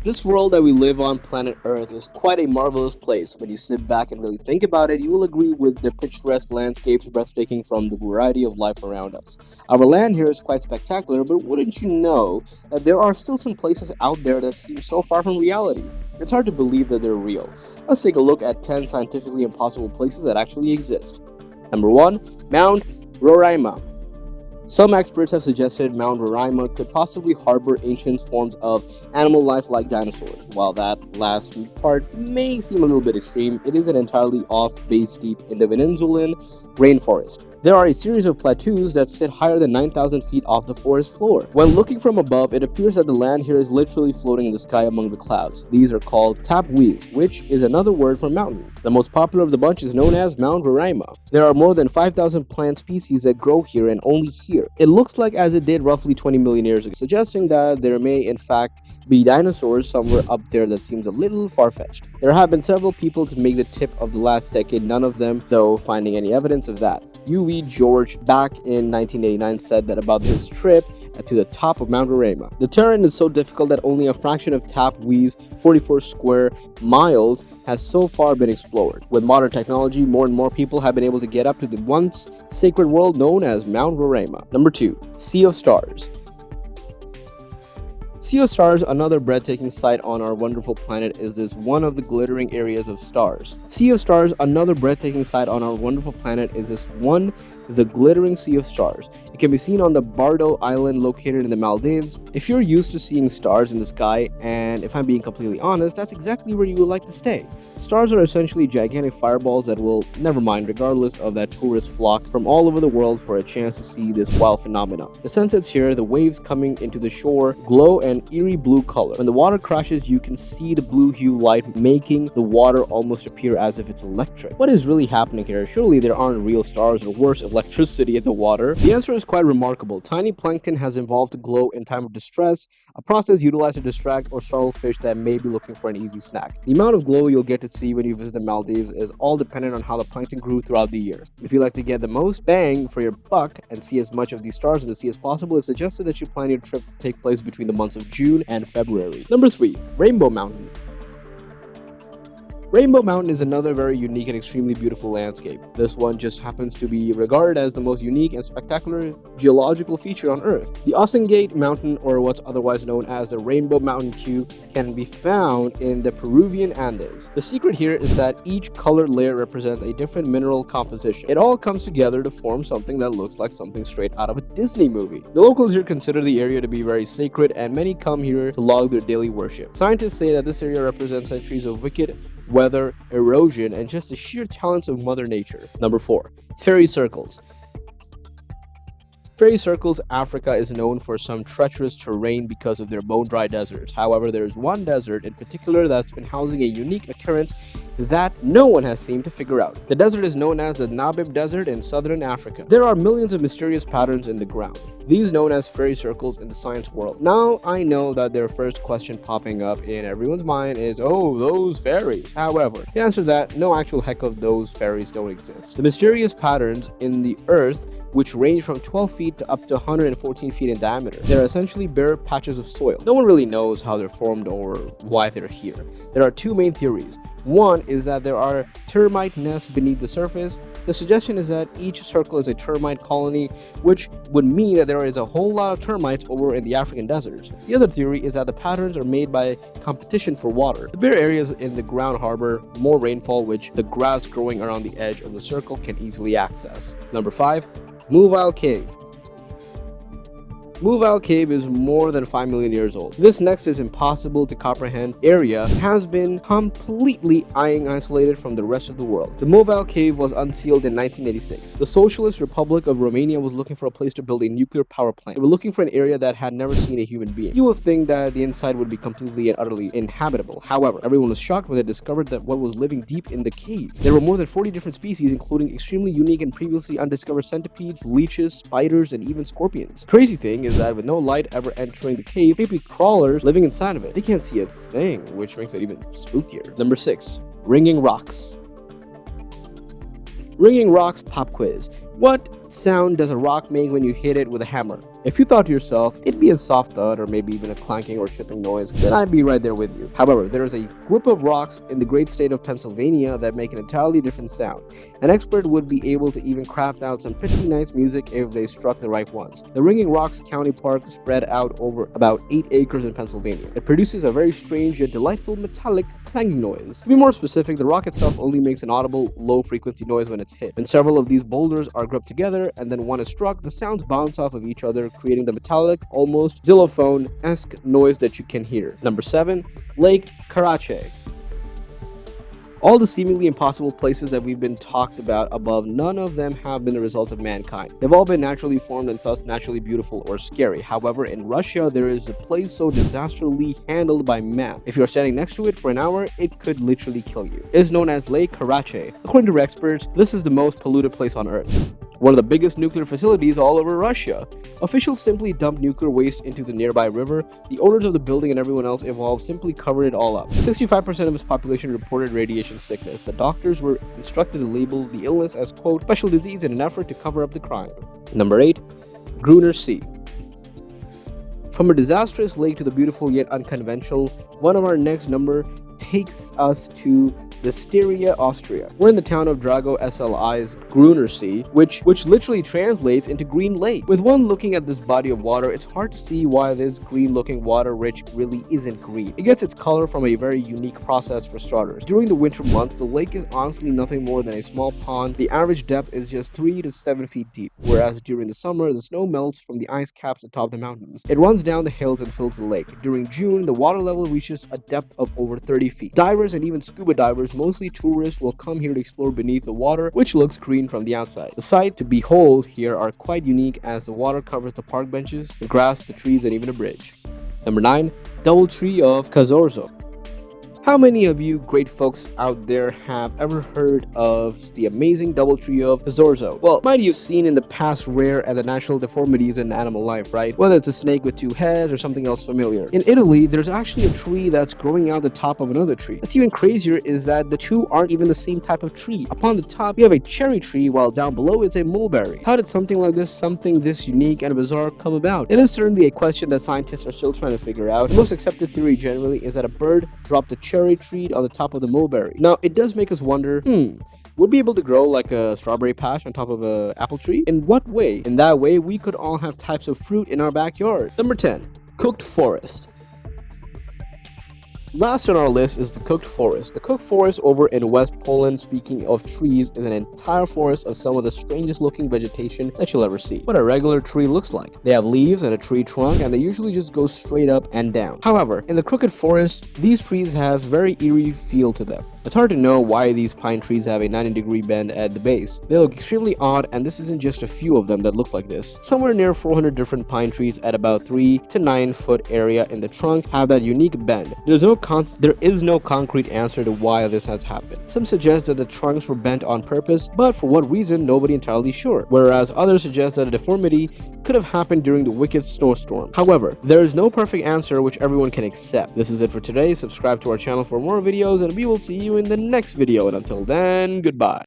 This world that we live on, planet Earth, is quite a marvelous place. When you sit back and really think about it, you will agree with the picturesque landscapes breathtaking from the variety of life around us. Our land here is quite spectacular, but wouldn't you know that there are still some places out there that seem so far from reality? It's hard to believe that they're real. Let's take a look at 10 scientifically impossible places that actually exist. Number 1. Mount Roraima. Some experts have suggested Mount Roraima could possibly harbor ancient forms of animal life like dinosaurs. While that last part may seem a little bit extreme, it is an entirely off-base deep in the Venezuelan rainforest. There are a series of plateaus that sit higher than 9,000 feet off the forest floor. When looking from above, it appears that the land here is literally floating in the sky among the clouds. These are called tapuis, which is another word for mountain. The most popular of the bunch is known as Mount Roraima. There are more than 5,000 plant species that grow here and only here. It looks like as it did roughly 20 million years ago, suggesting that there may in fact be dinosaurs somewhere up there that seems a little far-fetched. There have been several people to make the tip of the last decade, none of them though finding any evidence of that. U.V. George back in 1989 said that about this trip to the top of Mount Roraima. The terrain is so difficult that only a fraction of Tapui's 44 square miles has so far been explored. With modern technology, more and more people have been able to get up to the once sacred world known as Mount Roraima. Number 2. Sea of Stars. Sea of Stars, another breathtaking sight on our wonderful planet, is this one of the glittering areas of stars. Sea of Stars, another breathtaking sight on our wonderful planet, is this one, the glittering Sea of Stars. It can be seen on the Bardo Island located in the Maldives. If you're used to seeing stars in the sky, and if I'm being completely honest, that's exactly where you would like to stay. Stars are essentially gigantic fireballs that will never mind regardless of that tourists flock from all over the world for a chance to see this wild phenomenon. The sunsets here, the waves coming into the shore, glow an eerie blue color. When the water crashes, you can see the blue hue light making the water almost appear as if it's electric. What is really happening here? Surely there aren't real stars or worse, electricity at the water. The answer is quite remarkable. Tiny plankton has evolved to glow in time of distress, a process utilized to distract or startle fish that may be looking for an easy snack. The amount of glow you'll get to see when you visit the Maldives is all dependent on how the plankton grew throughout the year. If you like to get the most bang for your buck and see as much of these stars in the sea as possible, it's suggested that you plan your trip to take place between the months of June and February. Number 3. Rainbow Mountain. Rainbow Mountain is another very unique and extremely beautiful landscape. This one just happens to be regarded as the most unique and spectacular geological feature on Earth. The Osengate Mountain, or what's otherwise known as the Rainbow Mountain Q, can be found in the Peruvian Andes. The secret here is that each colored layer represents a different mineral composition. It all comes together to form something that looks like something straight out of a Disney movie. The locals here consider the area to be very sacred, and many come here to log their daily worship. Scientists say that this area represents centuries of wicked weather, erosion, and just the sheer talents of Mother Nature. Number 4. Fairy Circles. Fairy Circles, Africa is known for some treacherous terrain because of their bone-dry deserts. However, there is one desert in particular that's been housing a unique occurrence that no one has seemed to figure out. The desert is known as the Namib Desert in southern Africa. There are millions of mysterious patterns in the ground, these known as fairy circles in the science world. Now, I know that their first question popping up in everyone's mind is, oh, those fairies. However, to answer that, no actual heck of those fairies don't exist. The mysterious patterns in the earth, which range from 12 feet to up to 114 feet in diameter. They're essentially bare patches of soil. No one really knows how they're formed or why they're here. There are two main theories. One is that there are termite nests beneath the surface. The suggestion is that each circle is a termite colony, which would mean that there is a whole lot of termites over in the African deserts. The other theory is that the patterns are made by competition for water. The bare areas in the ground harbor more rainfall, which the grass growing around the edge of the circle can easily access. Number 5. Mobile Cave. Mobile Cave is more than 5 million years old. This next is impossible to comprehend area has been completely isolated from the rest of the world. The Mobile Cave was unsealed in 1986. The Socialist Republic of Romania was looking for a place to build a nuclear power plant. They were looking for an area that had never seen a human being. You would think that the inside would be completely and utterly inhabitable. However, everyone was shocked when they discovered that what was living deep in the cave. There were more than 40 different species, including extremely unique and previously undiscovered centipedes, leeches, spiders, and even scorpions. Crazy thing is that with no light ever entering the cave, creepy crawlers living inside of it. They can't see a thing, which makes it even spookier. Number 6. Ringing Rocks. Ringing Rocks Pop Quiz. What sound does a rock make when you hit it with a hammer? If you thought to yourself, it'd be a soft thud or maybe even a clanking or chipping noise, then I'd be right there with you. However, there is a group of rocks in the great state of Pennsylvania that make an entirely different sound. An expert would be able to even craft out some pretty nice music if they struck the right ones. The Ringing Rocks County Park spread out over about 8 acres in Pennsylvania. It produces a very strange yet delightful metallic clanging noise. To be more specific, the rock itself only makes an audible, low-frequency noise when it's hit. When several of these boulders are grouped together and then one is struck, the sounds bounce off of each other, creating the metallic, almost xylophone-esque noise that you can hear. Number 7. Lake Karachay. All the seemingly impossible places that we've been talked about above, none of them have been the result of mankind. They've all been naturally formed and thus naturally beautiful or scary. However, in Russia, there is a place so disastrously handled by man. If you're standing next to it for an hour, it could literally kill you. It is known as Lake Karachay. According to experts, this is the most polluted place on Earth. One of the biggest nuclear facilities all over Russia. Officials simply dumped nuclear waste into the nearby river. The owners of the building and everyone else involved simply covered it all up. 65% of its population reported radiation sickness. The doctors were instructed to label the illness as, quote, special disease in an effort to cover up the crime. Number 8. Gruner Sea. From a disastrous lake to the beautiful yet unconventional, one of our next number takes us to Styria, Austria. We're in the town of Drago SLI's Gruner Sea, which literally translates into green lake. With one looking at this body of water, it's hard to see why this green-looking water rich really isn't green. It gets its color from a very unique process for starters. During the winter months, the lake is honestly nothing more than a small pond. The average depth is just 3 to 7 feet deep, whereas during the summer, the snow melts from the ice caps atop the mountains. It runs down the hills and fills the lake. During June, the water level reaches a depth of over 30 feet. Divers and even scuba divers, mostly tourists, will come here to explore beneath the water, which looks green from the outside. The sight to behold here are quite unique as the water covers the park benches, the grass, the trees, and even a bridge. Number 9. Doubletree of Czorso. How many of you great folks out there have ever heard of the amazing Doubletree of Czorso? Well, might you've seen in the past rare and the natural deformities in animal life, right? Whether it's a snake with 2 heads or something else familiar. In Italy, there's actually a tree that's growing out the top of another tree. What's even crazier is that the two aren't even the same type of tree. Upon the top, you have a cherry tree, while down below it's a mulberry. How did something like this, something this unique and bizarre, come about? It is certainly a question that scientists are still trying to figure out. The most accepted theory generally is that a bird dropped a cherry tree on the top of the mulberry. Now, it does make us wonder, would be able to grow like a strawberry patch on top of an apple tree? In what way? In that way, we could all have types of fruit in our backyard. Number 10. Cooked forest. Last on our list is the cooked forest. The cooked forest over in West Poland, speaking of trees, is an entire forest of some of the strangest looking vegetation that you'll ever see. What a regular tree looks like. They have leaves and a tree trunk, and they usually just go straight up and down. However, in the crooked forest, these trees have very eerie feel to them. It's hard to know why these pine trees have a 90-degree bend at the base. They look extremely odd, and this isn't just a few of them that look like this. Somewhere near 400 different pine trees at about 3 to 9 foot area in the trunk have that unique bend. There is no concrete answer to why this has happened. Some suggest that the trunks were bent on purpose, but for what reason, nobody entirely sure. Whereas others suggest that a deformity could have happened during the wicked snowstorm. However, there is no perfect answer which everyone can accept. This is it for today. Subscribe to our channel for more videos, and we will see you in the next video. And until then, goodbye.